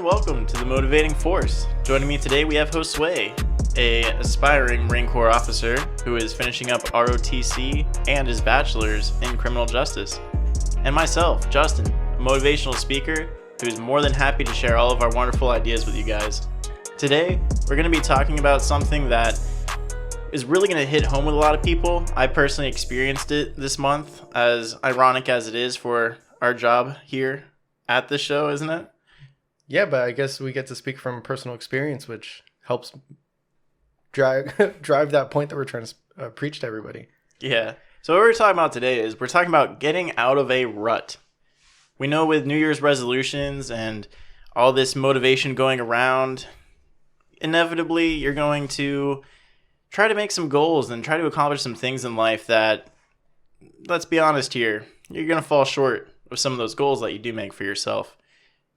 and welcome to The Motivating Force. Joining me today we have Josue, a aspiring Marine Corps officer who is finishing up ROTC and his bachelor's in criminal justice. And myself, Justin, a motivational speaker who is more than happy to share all of our wonderful ideas with you guys. Today, we're going to be talking about something that is really going to hit home with a lot of people. I personally experienced it this month, as ironic as it is for our job here at the show, isn't it? Yeah, but I guess we get to speak from personal experience, which helps drive that point that we're trying to preach to everybody. Yeah. So what we're talking about today is we're talking about getting out of a rut. We know with New Year's resolutions and all this motivation going around, inevitably you're going to try to make some goals and try to accomplish some things in life that, let's be honest here, you're going to fall short of some of those goals that you do make for yourself.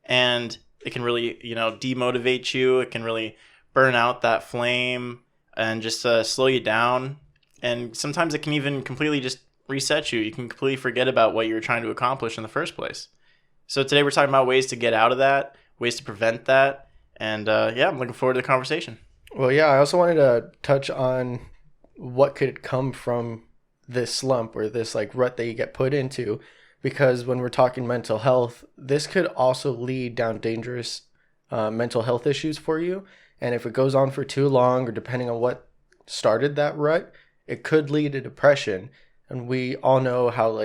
And it can really, demotivate you. It can really burn out that flame and just slow you down. And sometimes it can even completely just reset you. You can completely forget about what you were trying to accomplish in the first place. So today we're talking about ways to get out of that, ways to prevent that. And I'm looking forward to the conversation. Well, yeah, I also wanted to touch on what could come from this slump or this rut that you get put into. Because when we're talking mental health, this could also lead down dangerous mental health issues for you. And if it goes on for too long, or depending on what started that rut, it could lead to depression. And we all know how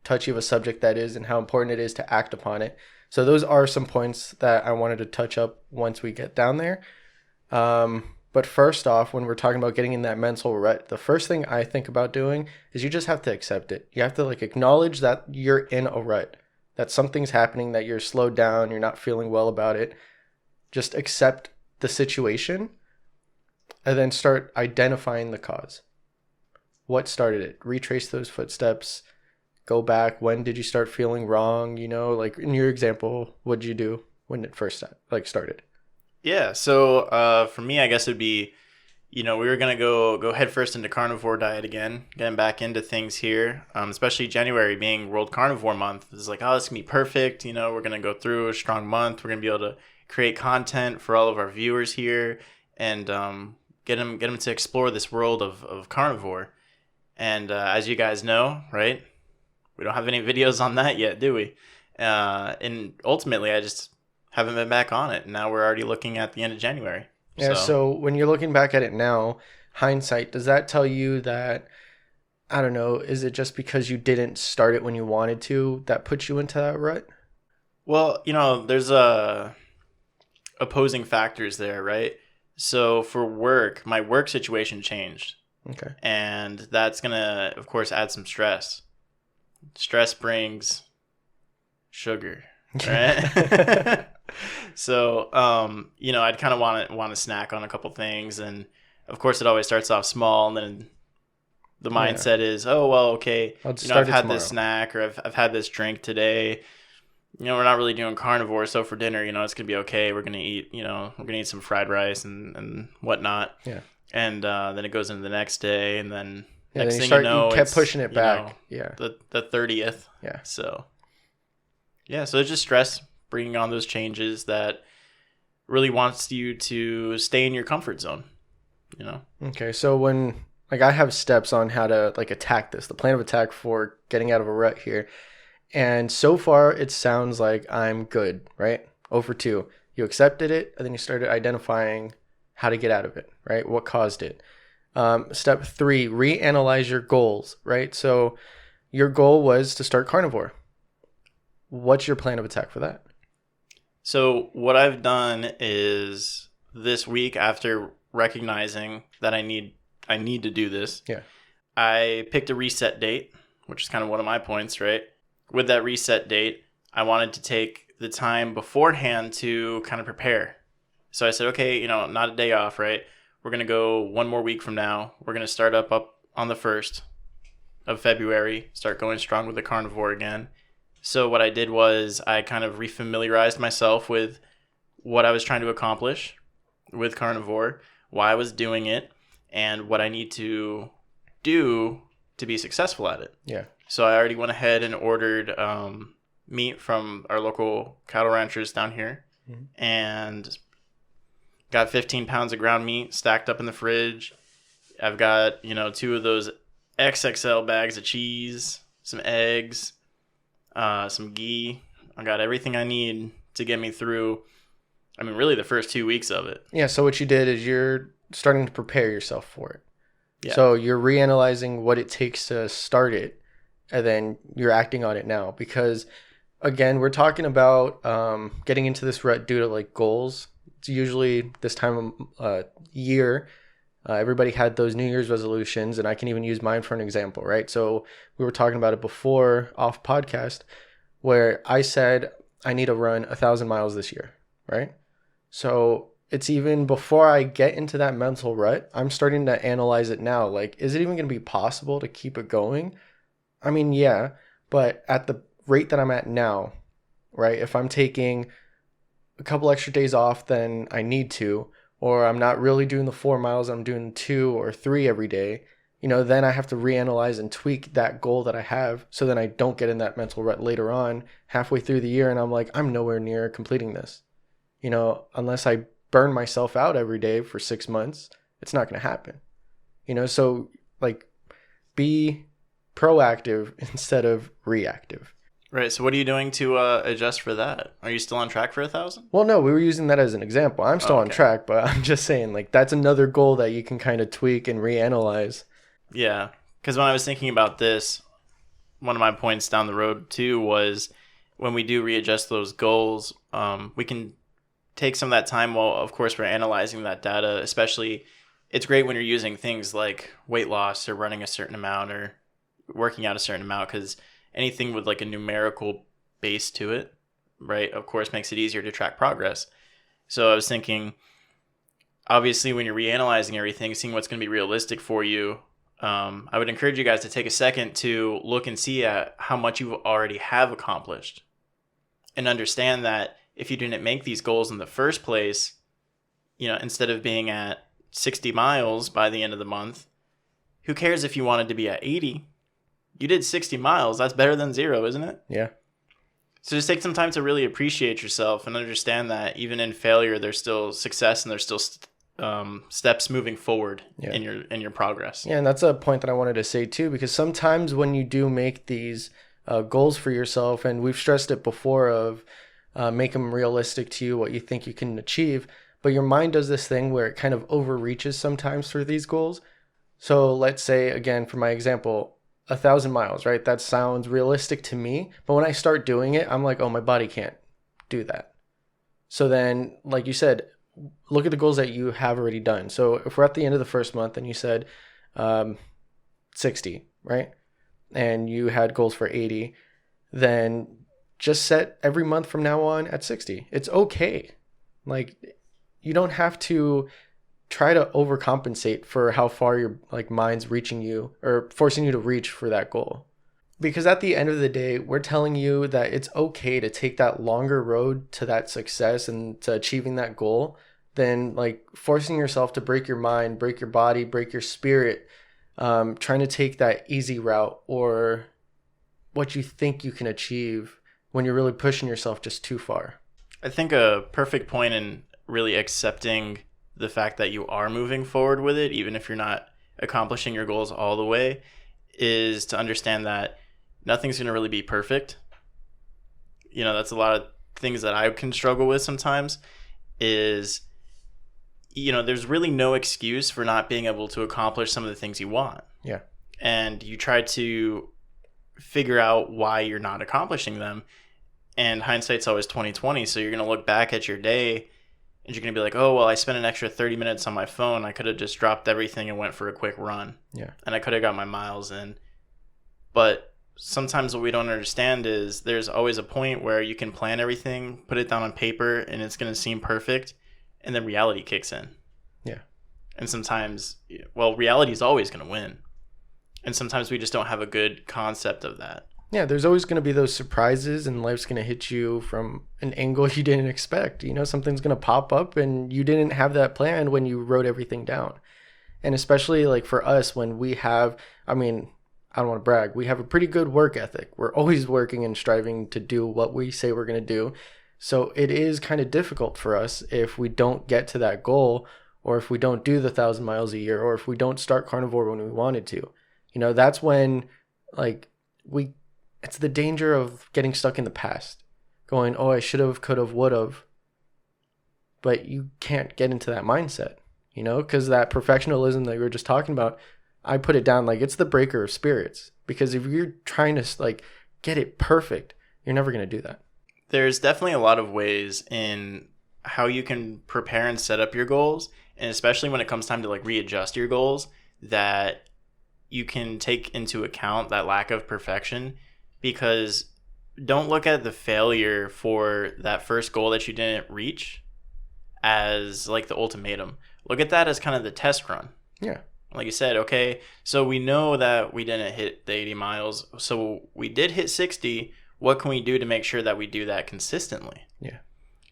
touchy of a subject that is and how important it is to act upon it. So those are some points that I wanted to touch up once we get down there. But first off, when we're talking about getting in that mental rut, the first thing I think about doing is you just have to accept it. You have to acknowledge that you're in a rut, that something's happening, that you're slowed down, you're not feeling well about it. Just accept the situation and then start identifying the cause. What started it? Retrace those footsteps. Go back. When did you start feeling wrong? In your example, what did you do when it first started? Yeah, so for me, I guess it would be, we were going to go headfirst into carnivore diet again, getting back into things here, especially January being World Carnivore Month. It's this is going to be perfect. We're going to go through a strong month. We're going to be able to create content for all of our viewers here and get them to explore this world of carnivore. And as you guys know, right, we don't have any videos on that yet, do we? And ultimately, I just haven't been back on it. Now we're already looking at the end of January. Yeah, so when you're looking back at it now, hindsight, does that tell you that, I don't know, is it just because you didn't start it when you wanted to that puts you into that rut? Well, there's opposing factors there, right? So for work, my work situation changed. Okay. And that's going to, of course, add some stress. Stress brings sugar, right? So, I'd kind of want to snack on a couple things. And, of course, it always starts off small. And then the mindset is, oh, well, okay, I've had this snack or I've had this drink today. We're not really doing carnivore. So for dinner, it's going to be okay. We're going to eat, some fried rice and whatnot. Yeah. And then it goes into the next day. And then next thing you kept pushing it back. The 30th. Yeah. So it's just stress bringing on those changes that really wants you to stay in your comfort zone, Okay, so when, I have steps on how to, attack this, the plan of attack for getting out of a rut here. And so far, it sounds like I'm good, right? 0 for 2. You accepted it, and then you started identifying how to get out of it, right? What caused it? Step 3, reanalyze your goals, right? So your goal was to start carnivore. What's your plan of attack for that? So what I've done is this week, after recognizing that I need to do this, I picked a reset date, which is kind of one of my points, right? With that reset date, I wanted to take the time beforehand to kind of prepare. So I said, okay, not a day off, right? We're going to go 1 more week from now. We're going to start up on the 1st of February, start going strong with the carnivore again. So what I did was I kind of refamiliarized myself with what I was trying to accomplish with carnivore, why I was doing it, and what I need to do to be successful at it. Yeah. So I already went ahead and ordered meat from our local cattle ranchers down here. and got 15 pounds of ground meat stacked up in the fridge. I've got, 2 of those XXL bags of cheese, some eggs, some ghee. I got everything I need to get me through, really the first 2 weeks of it. Yeah, so what you did is you're starting to prepare yourself for it. Yeah. So you're reanalyzing what it takes to start it, and then you're acting on it now. Because, again, we're talking about getting into this rut due to, like, goals. It's usually this time of year. Everybody had those New Year's resolutions, and I can even use mine for an example, right? So we were talking about it before off podcast, where I said I need to run 1,000 miles this year, right? So it's even before I get into that mental rut, I'm starting to analyze it now. Like, is it even going to be possible to keep it going? Yeah, but at the rate that I'm at now, right? If I'm taking a couple extra days off than I need to, or I'm not really doing the 4 miles, I'm doing 2 or 3 every day, then I have to reanalyze and tweak that goal that I have so then I don't get in that mental rut later on halfway through the year and I'm like, I'm nowhere near completing this. Unless I burn myself out every day for 6 months, it's not going to happen. So like be proactive instead of reactive. Right. So what are you doing to adjust for that? Are you still on track for 1,000? Well, no, we were using that as an example. I'm still on track, but I'm just saying, like, that's another goal that you can kind of tweak and reanalyze. Yeah. Because when I was thinking about this, one of my points down the road, too, was when we do readjust those goals, we can take some of that time while, of course, we're analyzing that data. Especially, it's great when you're using things like weight loss or running a certain amount or working out a certain amount, because anything with like a numerical base to it, right, of course, makes it easier to track progress. So I was thinking, obviously, when you're reanalyzing everything, seeing what's going to be realistic for you, I would encourage you guys to take a second to look and see at how much you already have accomplished and understand that if you didn't make these goals in the first place, instead of being at 60 miles by the end of the month, who cares if you wanted to be at 80? You did 60 miles. That's better than 0, isn't it? Yeah. So just take some time to really appreciate yourself and understand that even in failure, there's still success and there's still steps moving forward in your progress. Yeah, and that's a point that I wanted to say too, because sometimes when you do make these goals for yourself, and we've stressed it before of make them realistic to you, what you think you can achieve, but your mind does this thing where it kind of overreaches sometimes for these goals. So let's say, again, for my example, 1,000 miles, right? That sounds realistic to me, but when I start doing it, I'm like, oh, my body can't do that. So then, like you said, look at the goals that you have already done. So if we're at the end of the first month and you said 60, right? And you had goals for 80, then just set every month from now on at 60. It's okay. Like, you don't have to try to overcompensate for how far your mind's reaching you or forcing you to reach for that goal. Because at the end of the day, we're telling you that it's okay to take that longer road to that success and to achieving that goal than forcing yourself to break your mind, break your body, break your spirit, trying to take that easy route or what you think you can achieve when you're really pushing yourself just too far. I think a perfect point in really accepting the fact that you are moving forward with it, even if you're not accomplishing your goals all the way, is to understand that nothing's going to really be perfect. That's a lot of things that I can struggle with sometimes is, there's really no excuse for not being able to accomplish some of the things you want. Yeah. And you try to figure out why you're not accomplishing them. And hindsight's always 20/20. So you're going to look back at your day and you're going to be like, oh, well, I spent an extra 30 minutes on my phone. I could have just dropped everything and went for a quick run. Yeah. And I could have got my miles in. But sometimes what we don't understand is there's always a point where you can plan everything, put it down on paper, and it's going to seem perfect. And then reality kicks in. Yeah. And sometimes, reality is always going to win. And sometimes we just don't have a good concept of that. Yeah, there's always going to be those surprises, and life's going to hit you from an angle you didn't expect. Something's going to pop up, and you didn't have that planned when you wrote everything down. And especially for us, when we have, I don't want to brag, we have a pretty good work ethic. We're always working and striving to do what we say we're going to do. So it is kind of difficult for us if we don't get to that goal, or if we don't do the 1,000 miles a year, or if we don't start carnivore when we wanted to. That's when like it's the danger of getting stuck in the past, going, oh, I should have, could have, would have. But you can't get into that mindset, because that perfectionism that we were just talking about, I put it down like it's the breaker of spirits. Because if you're trying to like get it perfect, you're never going to do that. There's definitely a lot of ways in how you can prepare and set up your goals, and especially when it comes time to like readjust your goals, that you can take into account that lack of perfection. Because don't look at the failure for that first goal that you didn't reach as like the ultimatum. Look at that as kind of the test run. Yeah. Like you said, okay, so we know that we didn't hit the 80 miles. So we did hit 60. What can we do to make sure that we do that consistently? Yeah.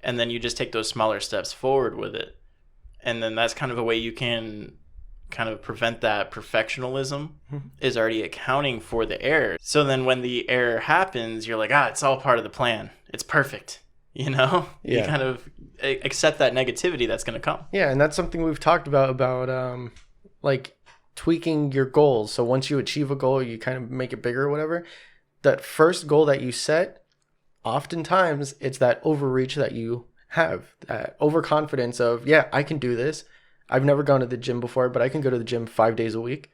And then you just take those smaller steps forward with it. And then that's kind of a way you can kind of prevent that perfectionism, is already accounting for the error. So then when the error happens, you're like, it's all part of the plan. It's perfect. Yeah. You kind of accept that negativity that's going to come. Yeah. And that's something we've talked about like tweaking your goals. So once you achieve a goal, you kind of make it bigger or whatever. That first goal that you set, oftentimes it's that overreach that you have, that overconfidence of, yeah, I can do this. I've never gone to the gym before, but I can go to the gym 5 days a week.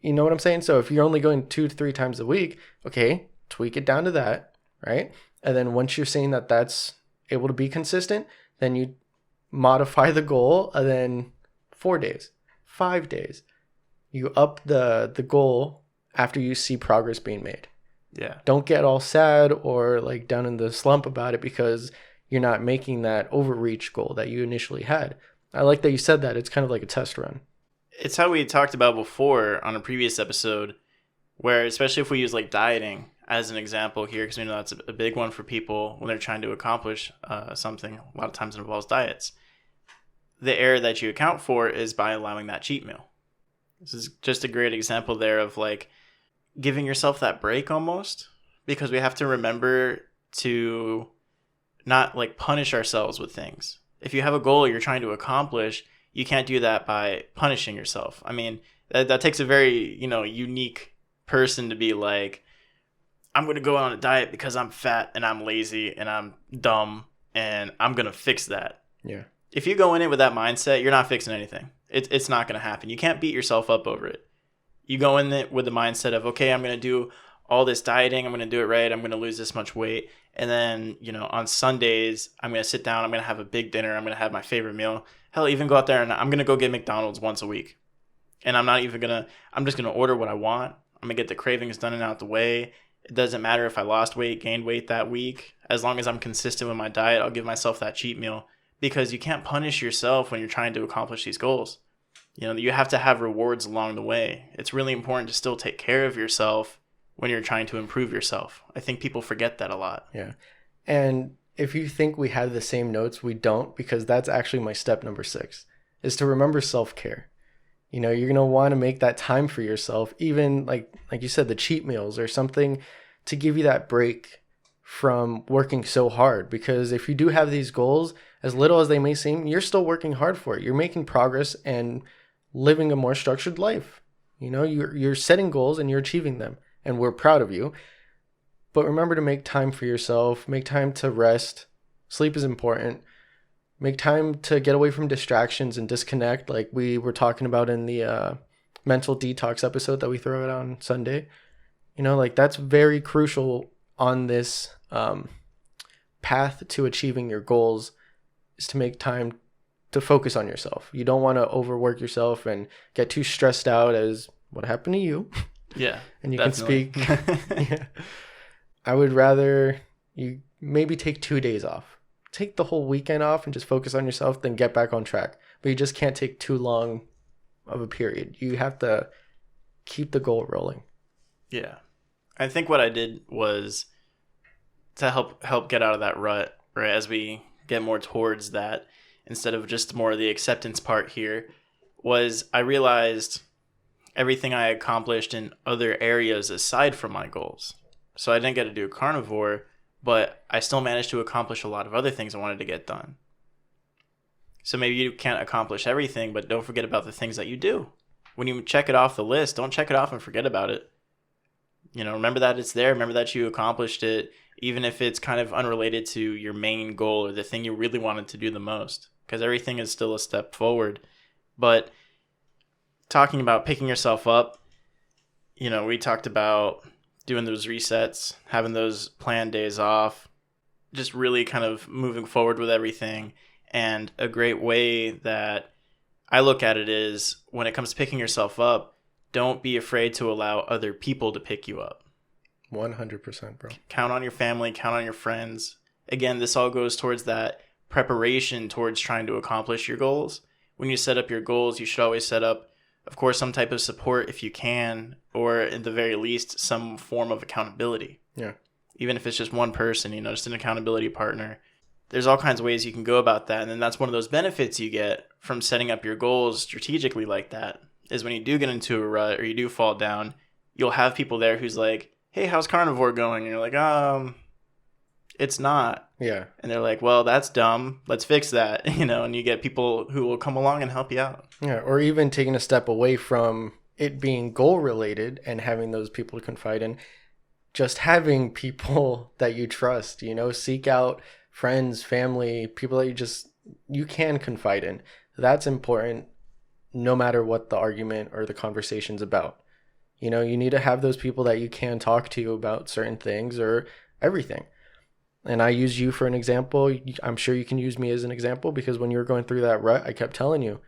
You know what I'm saying? So if you're only going 2 to 3 times a week, okay, tweak it down to that, right? And then once you're saying that that's able to be consistent, then you modify the goal, and then 4 days, 5 days. You up the goal after you see progress being made. Yeah. Don't get all sad or like down in the slump about it because you're not making that overreach goal that you initially had. I like that you said that. It's kind of like a test run. It's how we talked about before on a previous episode, where especially if we use like dieting as an example here, because we know that's a big one for people when they're trying to accomplish something. A lot of times it involves diets. The error that you account for is by allowing that cheat meal. This is just a great example there of like giving yourself that break almost, because we have to remember to not like punish ourselves with things. If you have a goal you're trying to accomplish, you can't do that by punishing yourself. I mean, that takes a very, unique person to be like, I'm going to go on a diet because I'm fat and I'm lazy and I'm dumb and I'm going to fix that. Yeah. If you go in it with that mindset, you're not fixing anything. It's not going to happen. You can't beat yourself up over it. You go in it with the mindset of, okay, I'm going to do all this dieting. I'm going to do it right. I'm going to lose this much weight. And then, on Sundays, I'm going to sit down. I'm going to have a big dinner. I'm going to have my favorite meal. Hell, even go out there and I'm going to go get McDonald's once a week. And I'm just going to order what I want. I'm going to get the cravings done and out the way. It doesn't matter if I lost weight, gained weight that week. As long as I'm consistent with my diet, I'll give myself that cheat meal, because you can't punish yourself when you're trying to accomplish these goals. You have to have rewards along the way. It's really important to still take care of yourself when you're trying to improve yourself. I think people forget that a lot. Yeah. And if you think we have the same notes, we don't, because that's actually my step number 6, is to remember self-care. You're going to want to make that time for yourself, even like you said, the cheat meals or something to give you that break from working so hard. Because if you do have these goals, as little as they may seem, you're still working hard for it. You're making progress and living a more structured life. You're setting goals and you're achieving them, and we're proud of you. But remember to make time for yourself, make time to rest. Sleep is important. Make time to get away from distractions and disconnect, like we were talking about in the mental detox episode that we throw out on Sunday. That's very crucial on this path to achieving your goals, is to make time to focus on yourself. You don't want to overwork yourself and get too stressed out, as what happened to you. Yeah. And you definitely. can speak. Yeah. I would rather you maybe take 2 days off. Take the whole weekend off and just focus on yourself, then get back on track. But you just can't take too long of a period. You have to keep the goal rolling. Yeah. I think what I did was to help get out of that rut, right, as we get more towards that, instead of just more of the acceptance part here, was I realized everything I accomplished in other areas aside from my goals. So I didn't get to do carnivore, but I still managed to accomplish a lot of other things I wanted to get done. So maybe you can't accomplish everything, but don't forget about the things that you do. When you check it off the list, don't check it off and forget about it. Remember that it's there. Remember that you accomplished it, even if it's kind of unrelated to your main goal or the thing you really wanted to do the most, because everything is still a step forward. But talking about picking yourself up, we talked about doing those resets, having those planned days off, just really kind of moving forward with everything. And a great way that I look at it is, when it comes to picking yourself up, don't be afraid to allow other people to pick you up. 100%, bro. Count on your family, count on your friends. Again, this all goes towards that preparation towards trying to accomplish your goals. When you set up your goals, you should always set up, of course, some type of support if you can, or at the very least, some form of accountability. Yeah. Even if it's just one person, just an accountability partner. There's all kinds of ways you can go about that. And then that's one of those benefits you get from setting up your goals strategically like that, is when you do get into a rut or you do fall down, you'll have people there who's like, hey, how's carnivore going? And you're like, it's not. Yeah. And they're like, well, that's dumb. Let's fix that. And you get people who will come along and help you out. Yeah. Or even taking a step away from it being goal related and having those people to confide in, just having people that you trust, seek out friends, family, people that you can confide in. That's important no matter what the argument or the conversation's about. You need to have those people that you can talk to about certain things or everything. And I use you for an example. I'm sure you can use me as an example, because when you were going through that rut, I kept telling you,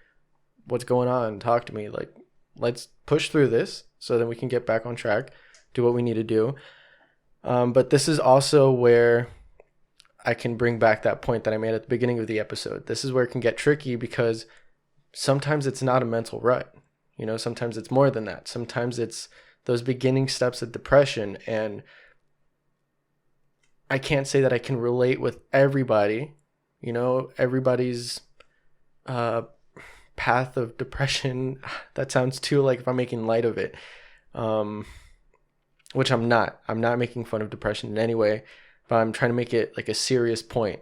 what's going on? Talk to me. Like, let's push through this so then we can get back on track, do what we need to do. But this is also where I can bring back that point that I made at the beginning of the episode. This is where it can get tricky, because sometimes it's not a mental rut. Sometimes it's more than that. Sometimes it's those beginning steps of depression. And I can't say that I can relate with everybody. Everybody's path of depression. That sounds too like if I'm making light of it, which I'm not. I'm not making fun of depression in any way. But I'm trying to make it like a serious point.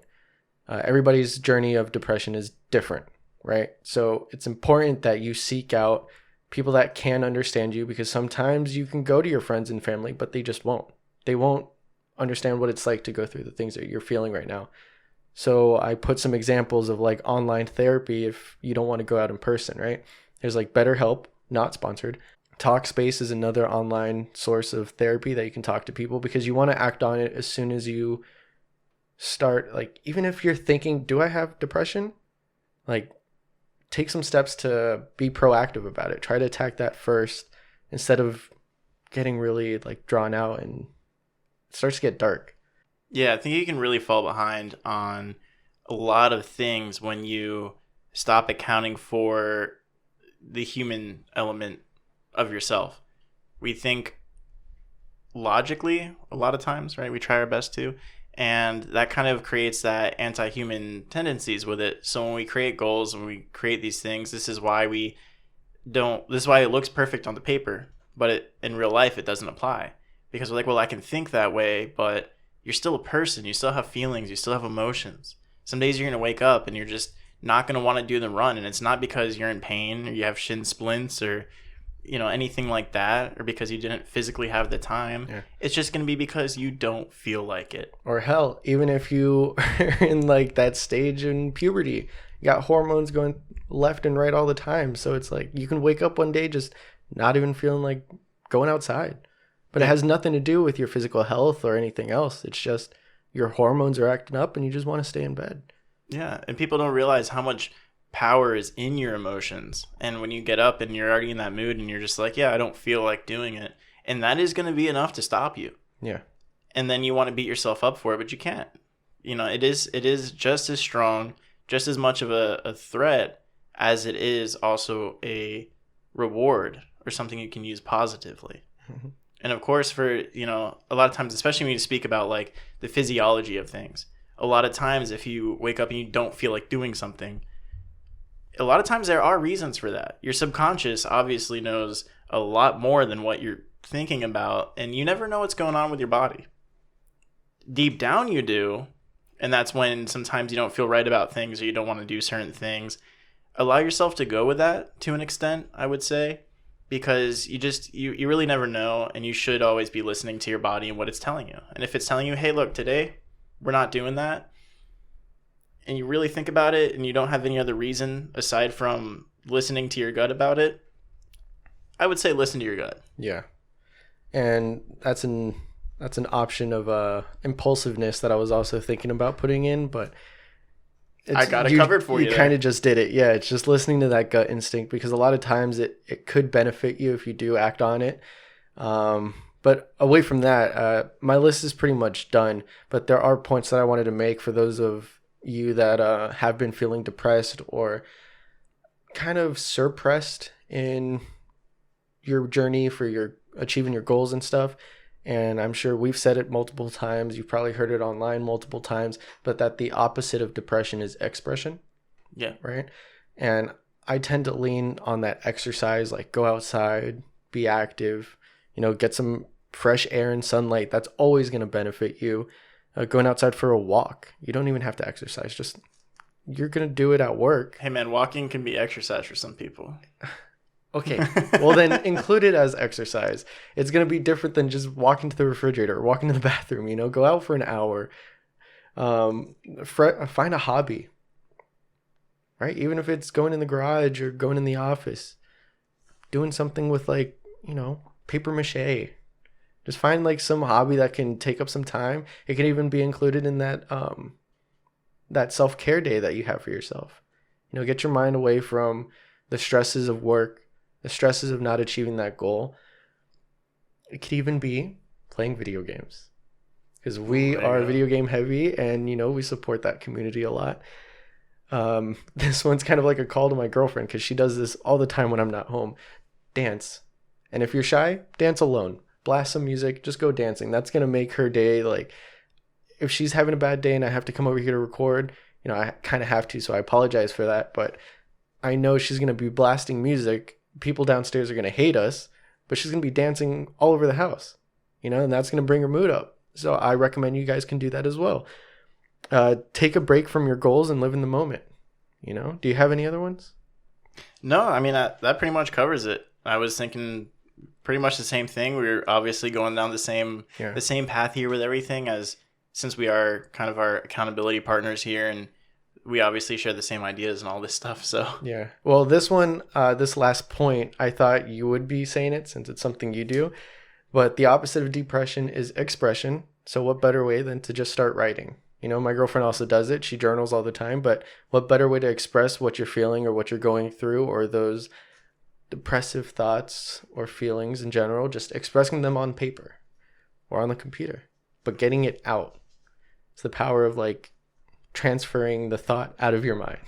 Everybody's journey of depression is different, right? So it's important that you seek out people that can understand you, because sometimes you can go to your friends and family, but they just won't. They won't understand what it's like to go through the things that you're feeling right now. So I put some examples of like online therapy if you don't want to go out in person, right? There's like BetterHelp, not sponsored. Talkspace is another online source of therapy that you can talk to people, because you want to act on it as soon as you start. Like, even if you're thinking, do I have depression? Like, take some steps to be proactive about it. Try to attack that first instead of getting really like drawn out and it starts to get dark. Yeah, I think you can really fall behind on a lot of things when you stop accounting for the human element of yourself. We think logically a lot of times, right? We try our best to, and that kind of creates that anti-human tendencies with it. So when we create goals, when we create these things, this is why it looks perfect on the paper, but in real life it doesn't apply, because we're like, well, I can think that way, but you're still a person. You still have feelings. You still have emotions. Some days you're going to wake up and you're just not going to want to do the run, and it's not because you're in pain or you have shin splints or anything like that, or because you didn't physically have the time. Yeah. It's just going to be because you don't feel like it. Or hell, even if you are in like that stage in puberty, you got hormones going left and right all the time. So it's like you can wake up one day just not even feeling like going outside. But it has nothing to do with your physical health or anything else. It's just your hormones are acting up and you just want to stay in bed. Yeah, and people don't realize how much power is in your emotions. And when you get up and you're already in that mood and you're just like, yeah, I don't feel like doing it, and that is going to be enough to stop you. Yeah. And then you want to beat yourself up for it, but you can't. It is just as strong, just as much of a threat as it is also a reward or something you can use positively. Mm-hmm. And of course, for a lot of times, especially when you speak about like the physiology of things, a lot of times if you wake up and you don't feel like doing something, a lot of times there are reasons for that. Your subconscious obviously knows a lot more than what you're thinking about, and you never know what's going on with your body. deep down you do, and that's when sometimes you don't feel right about things or you don't want to do certain things, allow yourself to go with that to an extent, I would say, because you really never know, and you should always be listening to your body and what it's telling you. And if it's telling you, hey, look, today we're not doing that, and you really think about it and you don't have any other reason aside from listening to your gut about it, I would say listen to your gut. Yeah. And that's an option of impulsiveness that I was also thinking about putting in, but I got it covered for you. You kind of just did it. Yeah, it's just listening to that gut instinct, because a lot of times it could benefit you if you do act on it. But away from that, my list is pretty much done, but there are points that I wanted to make for those of you that have been feeling depressed or kind of suppressed in your journey for your achieving your goals and stuff. And I'm sure we've said it multiple times. You've probably heard it online multiple times, but that the opposite of depression is expression. Yeah. Right. And I tend to lean on that exercise, like go outside, be active, get some fresh air and sunlight. That's always going to benefit you. Going outside for a walk. You don't even have to exercise. Just you're going to do it at work. Hey, man, walking can be exercise for some people. Okay, well then include it as exercise. It's going to be different than just walking to the refrigerator or walking to the bathroom, go out for an hour. Find a hobby, right? Even if it's going in the garage or going in the office, doing something with paper mache. Just find some hobby that can take up some time. It can even be included in that self-care day that you have for yourself. Get your mind away from the stresses of work, the stresses of not achieving that goal. It could even be playing video games, because we are video game heavy, and we support that community a lot. This one's kind of like a call to my girlfriend, because she does this all the time when I'm not home. Dance. And if you're shy, dance alone. Blast some music, just go dancing. That's going to make her day. If she's having a bad day and I have to come over here to record, I kind of have to, so I apologize for that, but I know she's going to be blasting music. People downstairs are going to hate us, but she's going to be dancing all over the house, and that's going to bring her mood up. So I recommend you guys can do that as well. Take a break from your goals and live in the moment. Do you have any other ones? No, I mean, that pretty much covers it. I was thinking pretty much the same thing. We're obviously going down the same path here with everything, as since we are kind of our accountability partners here, and we obviously share the same ideas and all this stuff. So yeah. Well, this one, this last point, I thought you would be saying it since it's something you do. But the opposite of depression is expression. So what better way than to just start writing? My girlfriend also does it. She journals all the time. But what better way to express what you're feeling or what you're going through, or those depressive thoughts or feelings in general, just expressing them on paper or on the computer, but getting it out. It's the power of transferring the thought out of your mind.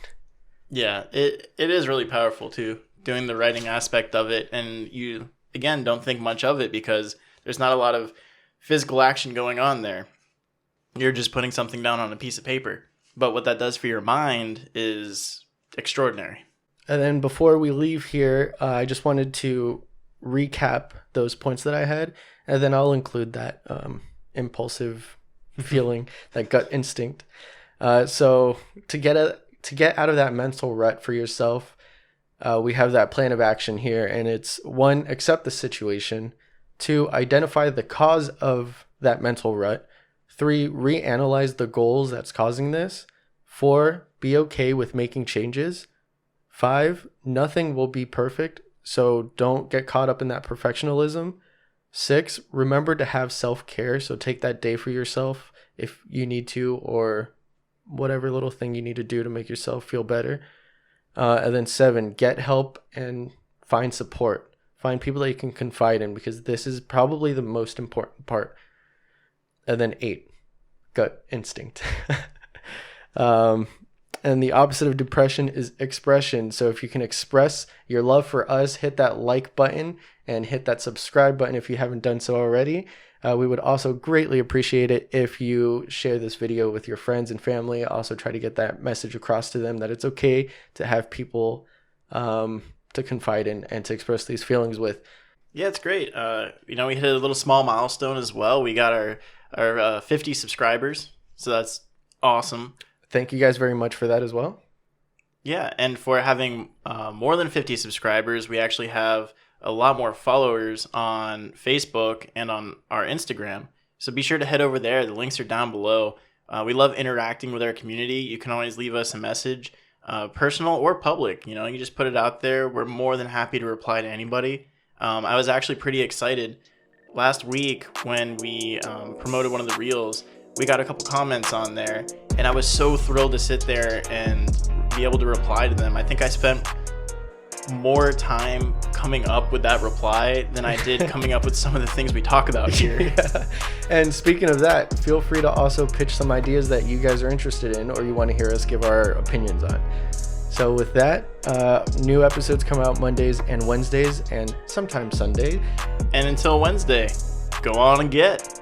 Yeah, it is really powerful too, doing the writing aspect of it. And you, again, don't think much of it because there's not a lot of physical action going on there. You're just putting something down on a piece of paper. But what that does for your mind is extraordinary. And then before we leave here, I just wanted to recap those points that I had, and then I'll include that impulsive feeling, that gut instinct. So to get out of that mental rut for yourself, we have that plan of action here, and it's 1, accept the situation. 2, identify the cause of that mental rut. 3, reanalyze the goals that's causing this. 4, be okay with making changes. 5, nothing will be perfect, so don't get caught up in that perfectionism. 6, remember to have self-care, so take that day for yourself if you need to, or whatever little thing you need to do to make yourself feel better. And then 7, get help and find support. Find people that you can confide in, because this is probably the most important part. And then 8, gut instinct. And the opposite of depression is expression. So if you can express your love for us, hit that like button and hit that subscribe button if you haven't done so already. We would also greatly appreciate it if you share this video with your friends and family. Also try to get that message across to them that it's okay to have people to confide in and to express these feelings with. Yeah, it's great. We hit a little small milestone as well. We got our 50 subscribers. So that's awesome. Thank you guys very much for that as well. Yeah, and for having more than 50 subscribers, we actually have a lot more followers on Facebook and on our Instagram. So be sure to head over there. The links are down below. We love interacting with our community. You can always leave us a message, personal or public. You just put it out there. We're more than happy to reply to anybody. I was actually pretty excited last week when we promoted one of the reels. We got a couple comments on there, and I was so thrilled to sit there and be able to reply to them. I think I spent more time coming up with that reply than I did coming up with some of the things we talk about here. Yeah. And speaking of that, feel free to also pitch some ideas that you guys are interested in or you want to hear us give our opinions on. So with that, new episodes come out Mondays and Wednesdays and sometimes Sunday. And until Wednesday, go on and get